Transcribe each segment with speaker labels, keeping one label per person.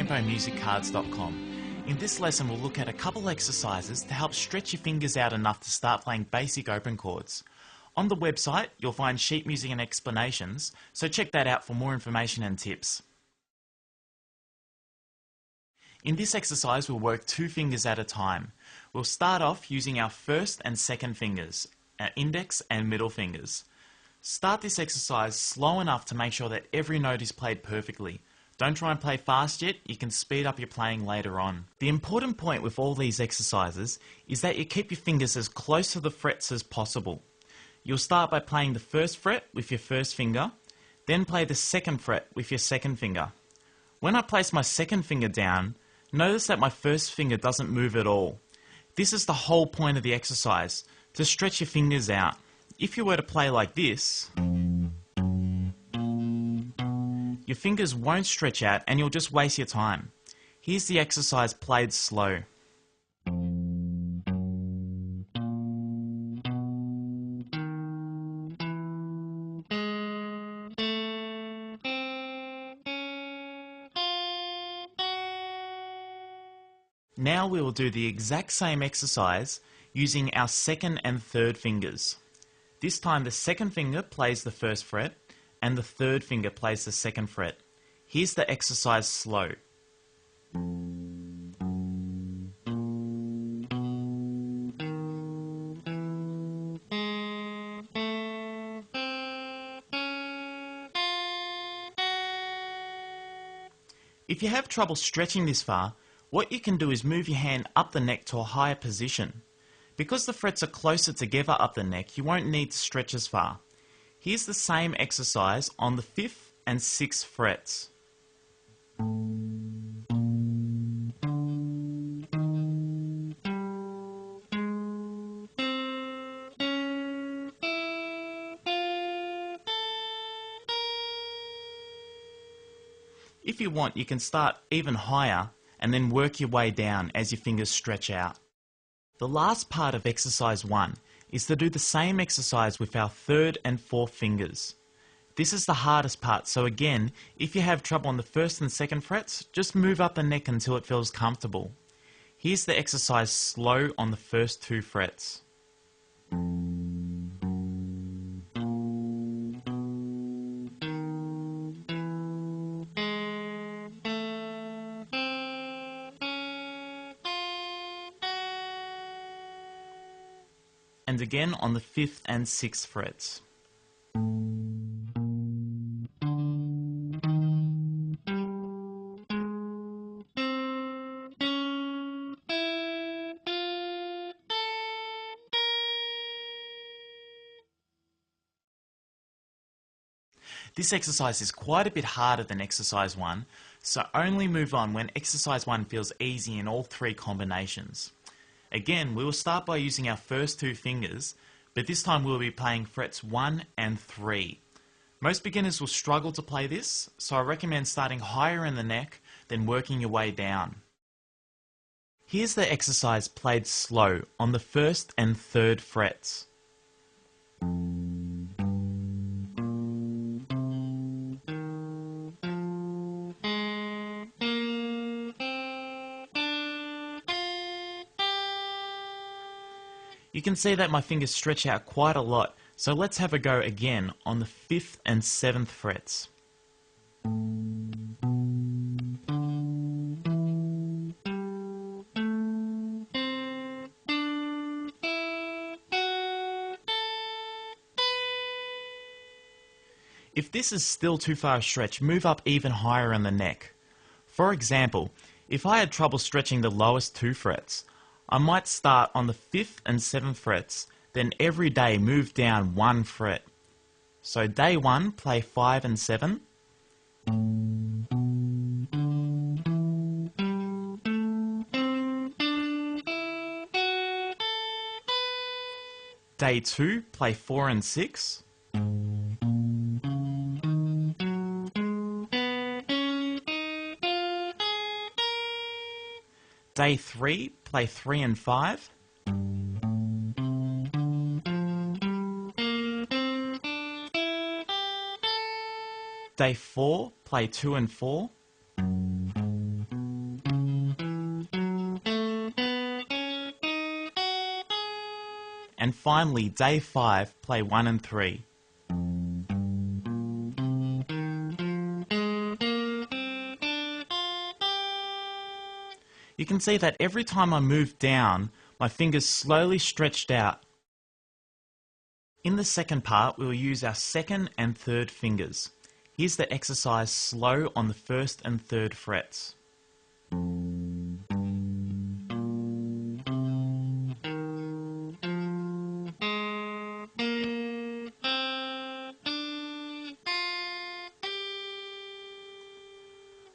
Speaker 1: tempomusiccards.com. In this lesson we'll look at a couple exercises to help stretch your fingers out enough to start playing basic open chords. On the website you'll find sheet music and explanations, so check that out for more information and tips. In this exercise we'll work 2 fingers at a time. We'll start off using our first and second fingers, our index and middle fingers. Start this exercise slow enough to make sure that every note is played perfectly. Don't try and play fast yet, you can speed up your playing later on. The important point with all these exercises is that you keep your fingers as close to the frets as possible. You'll start by playing the first fret with your first finger, then play the second fret with your second finger. When I place my second finger down, notice that my first finger doesn't move at all. This is the whole point of the exercise, to stretch your fingers out. If you were to play like this, your fingers won't stretch out and you'll just waste your time. Here's the exercise played slow. Now we will do the exact same exercise using our second and third fingers. This time the second finger plays the first fret and the third finger plays the second fret. Here's the exercise slow. If you have trouble stretching this far, what you can do is move your hand up the neck to a higher position. Because the frets are closer together up the neck, you won't need to stretch as far. Here's the same exercise on the 5th and 6th frets. If you want, you can start even higher and then work your way down as your fingers stretch out. The last part of exercise 1 is to do the same exercise with our third and fourth fingers. This is the hardest part, so again, if you have trouble on the first and second frets, just move up the neck until it feels comfortable. Here's the exercise slow on the first 2 frets. And again on the 5th and 6th frets. This exercise is quite a bit harder than exercise 1, so only move on when exercise 1 feels easy in all 3 combinations. Again, we will start by using our first 2 fingers, but this time we'll be playing frets 1 and 3. Most beginners will struggle to play this, so I recommend starting higher in the neck, then working your way down. Here's the exercise played slow on the 1st and 3rd frets. You can see that my fingers stretch out quite a lot, so let's have a go again on the 5th and 7th frets. If this is still too far a stretch, move up even higher in the neck. For example, if I had trouble stretching the lowest 2 frets, I might start on the 5th and 7th frets, then every day move down 1 fret. So day 1, play 5 and 7. Day 2, play 4 and 6. Day 3, play 3 and 5. Day 4, play 2 and 4. And finally, day 5, play 1 and 3. You can see that every time I move down, my fingers slowly stretched out. In the second part, we'll use our second and third fingers. Here's the exercise slow on the first and third frets.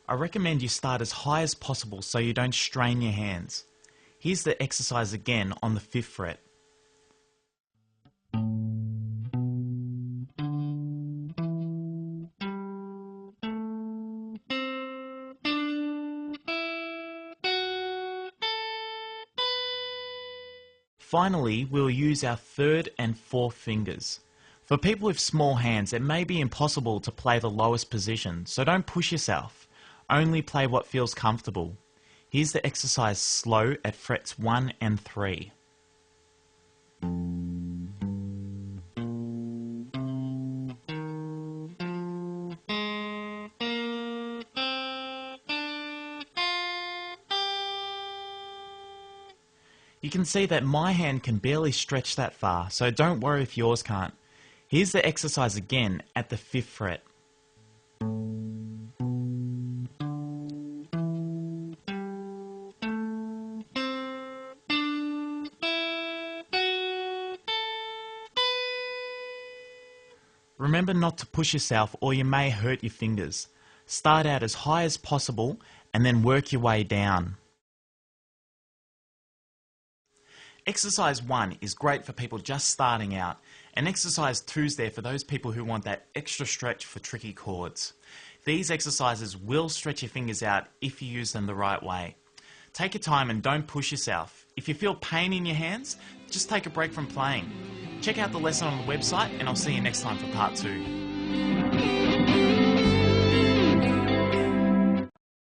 Speaker 1: I recommend you start as high as possible so you don't strain your hands. Here's the exercise again on the 5th fret. Finally, we'll use our 3rd and 4th fingers. For people with small hands, it may be impossible to play the lowest position, so don't push yourself. Only play what feels comfortable. Here's the exercise slow at frets 1 and 3. You can see that my hand can barely stretch that far, so don't worry if yours can't. Here's the exercise again at the 5th fret. Remember not to push yourself or you may hurt your fingers. Start out as high as possible and then work your way down. Exercise 1 is great for people just starting out, and exercise 2 is there for those people who want that extra stretch for tricky chords. These exercises will stretch your fingers out if you use them the right way. Take your time and don't push yourself. If you feel pain in your hands, just take a break from playing. Check out the lesson on the website and I'll see you next time for part 2.